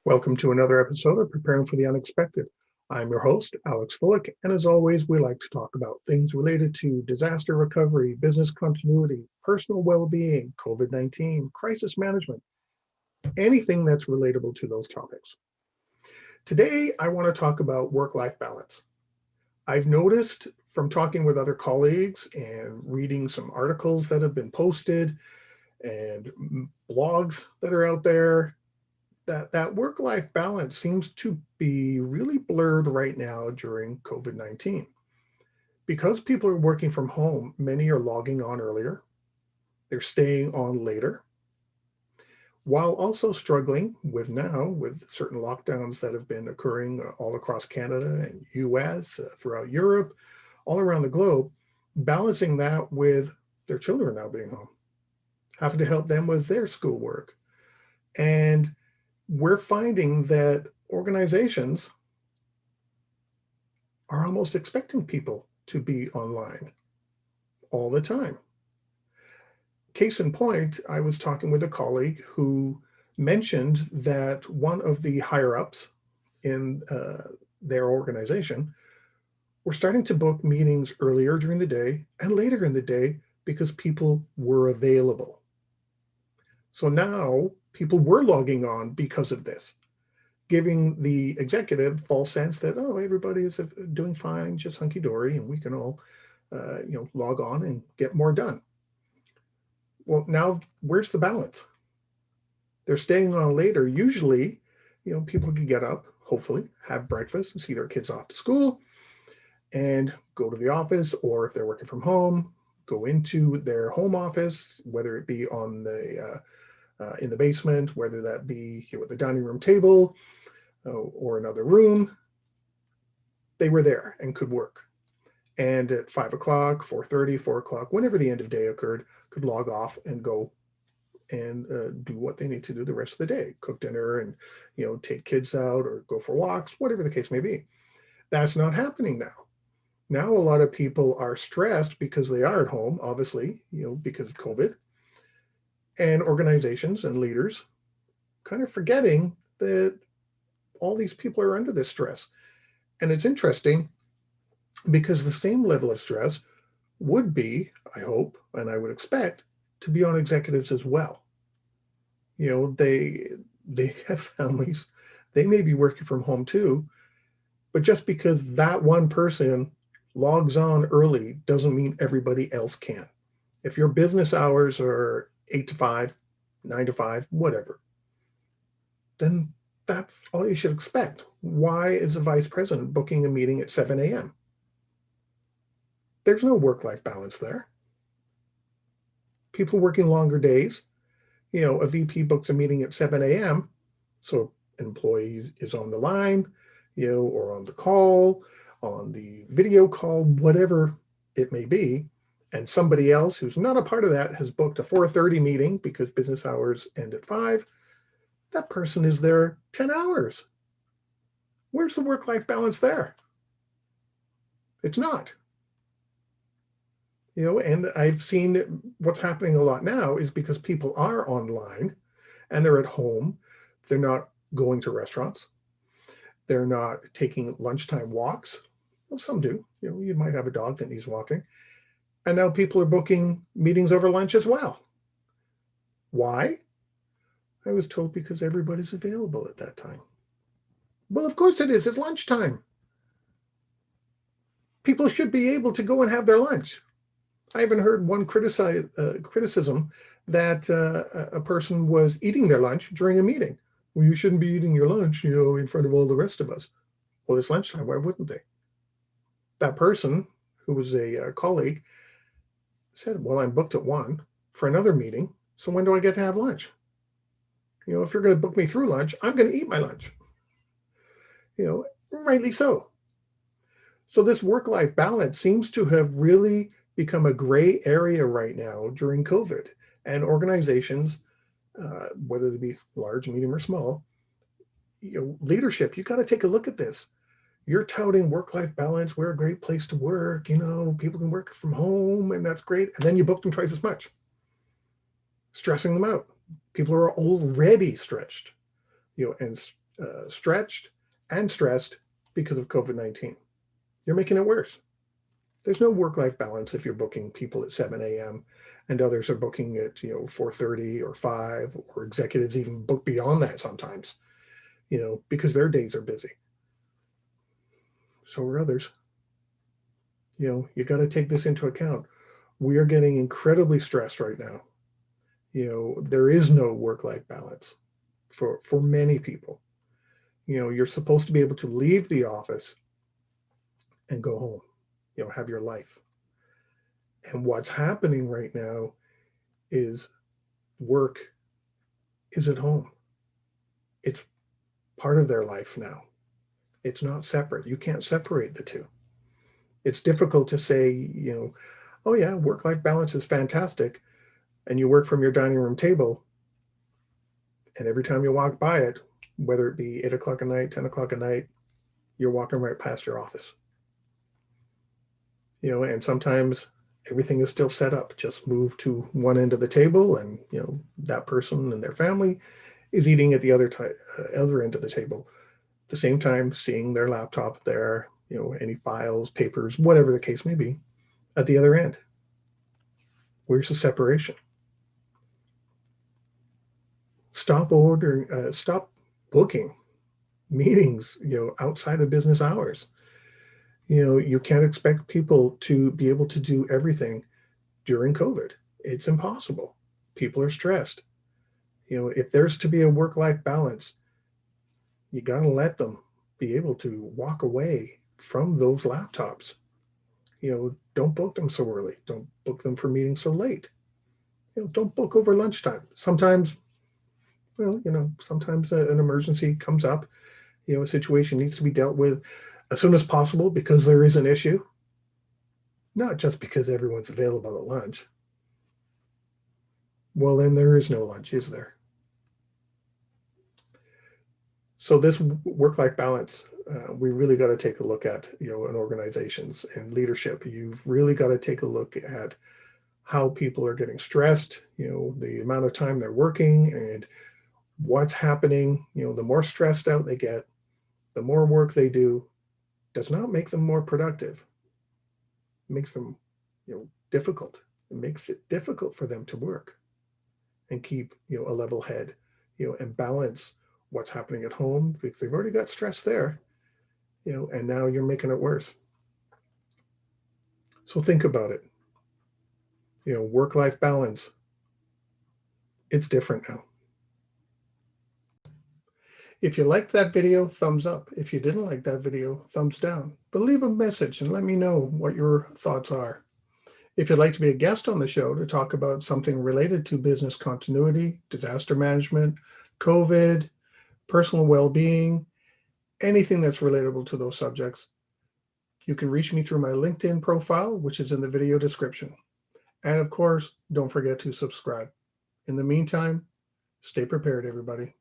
Welcome to another episode of Preparing for the Unexpected. I'm your host, Alex Fullick, and as always, we like to talk about things related to disaster recovery, business continuity, personal well-being, COVID-19, crisis management, anything that's relatable to those topics. Today, I want to talk about work-life balance. I've noticed from talking with other colleagues and reading some articles that have been posted and blogs that are out there that work-life balance seems to be really blurred right now during COVID-19. Because people are working from home, many are logging on earlier, they're staying on later, while also struggling with certain lockdowns that have been occurring all across Canada and US, throughout Europe, all around the globe, balancing that with their children now being home, having to help them with their schoolwork. And we're finding that organizations are almost expecting people to be online all the time. Case in point, I was talking with a colleague who mentioned that one of the higher ups in their organization were starting to book meetings earlier during the day and later in the day because people were available. So now people were logging on because of this, giving the executive false sense that, oh, everybody is doing fine, just hunky-dory, and we can all, log on and get more done. Well, now where's the balance? They're staying on later. Usually, people can get up, hopefully, have breakfast, and see their kids off to school, and go to the office, or if they're working from home, go into their home office, whether it be on the in the basement, whether that be here at the dining room table or another room. They were there and could work. And at 5 o'clock, 4:30, 4 o'clock, whenever the end of day occurred, could log off and go and do what they need to do the rest of the day, cook dinner and, take kids out or go for walks, whatever the case may be. That's not happening now. Now, a lot of people are stressed because they are at home, obviously, because of COVID, and organizations and leaders kind of forgetting that all these people are under this stress. And it's interesting because the same level of stress would be, I hope, and I would expect, to be on executives as well. They have families, they may be working from home too, but just because that one person logs on early doesn't mean everybody else can. If your business hours are 8 to 5, 9 to 5, whatever, then that's all you should expect. Why is the vice president booking a meeting at 7 a.m.? There's no work-life balance there. People working longer days, a VP books a meeting at 7 a.m., so an employee is on the line, or on the call, on the video call, whatever it may be, and somebody else who's not a part of that has booked a 4:30 meeting because business hours end at 5, that person is there 10 hours. Where's the work-life balance there? It's not. And I've seen what's happening a lot now is because people are online and they're at home, they're not going to restaurants, they're not taking lunchtime walks. Well, some do. You might have a dog that needs walking. And now people are booking meetings over lunch as well. Why? I was told because everybody's available at that time. Well, of course it is. It's lunchtime. People should be able to go and have their lunch. I haven't heard one criticism that a person was eating their lunch during a meeting. Well, you shouldn't be eating your lunch, in front of all the rest of us. Well, it's lunchtime. Why wouldn't they? That person, who was a colleague, said, well, I'm booked at 1 for another meeting. So when do I get to have lunch? If you're going to book me through lunch, I'm going to eat my lunch. Rightly so. So this work-life balance seems to have really become a gray area right now during COVID. And organizations, whether they be large, medium, or small, leadership, you got to take a look at this. You're touting work-life balance. We're a great place to work. People can work from home and that's great. And then you book them twice as much, stressing them out. People are already stretched, and stretched and stressed because of COVID-19. You're making it worse. There's no work-life balance if you're booking people at 7 a.m. and others are booking at 4:30 or 5, or executives even book beyond that sometimes, because their days are busy. So are others. You got to take this into account. We are getting incredibly stressed right now. There is no work-life balance for many people. You're supposed to be able to leave the office and go home, have your life. And what's happening right now is work is at home. It's part of their life now. It's not separate. You can't separate the two. It's difficult to say, oh yeah, work-life balance is fantastic, and you work from your dining room table, and every time you walk by it, whether it be 8 o'clock at night, 10 o'clock at night, you're walking right past your office. And sometimes everything is still set up. Just move to one end of the table, and that person and their family is eating at the other end of the table. At the same time, seeing their laptop there, any files, papers, whatever the case may be, at the other end. Where's the separation? Stop booking meetings, outside of business hours. You can't expect people to be able to do everything during COVID. It's impossible. People are stressed. If there's to be a work-life balance, you got to let them be able to walk away from those laptops. Don't book them so early. Don't book them for meetings so late. Don't book over lunchtime. Sometimes, sometimes an emergency comes up. A situation needs to be dealt with as soon as possible because there is an issue, not just because everyone's available at lunch. Well, then there is no lunch, is there? So this work-life balance, we really got to take a look at, in organizations and leadership. You've really got to take a look at how people are getting stressed, the amount of time they're working and what's happening. The more stressed out they get, the more work they do, does not make them more productive. It makes them, difficult. It makes it difficult for them to work and keep, a level head, and balance what's happening at home, because they've already got stress there, and now you're making it worse. So think about it. Work-life balance, it's different now. If you liked that video, thumbs up. If you didn't like that video, thumbs down. But leave a message and let me know what your thoughts are. If you'd like to be a guest on the show to talk about something related to business continuity, disaster management, COVID, personal well-being, anything that's relatable to those subjects, you can reach me through my LinkedIn profile, which is in the video description. And of course, don't forget to subscribe. In the meantime, stay prepared, everybody.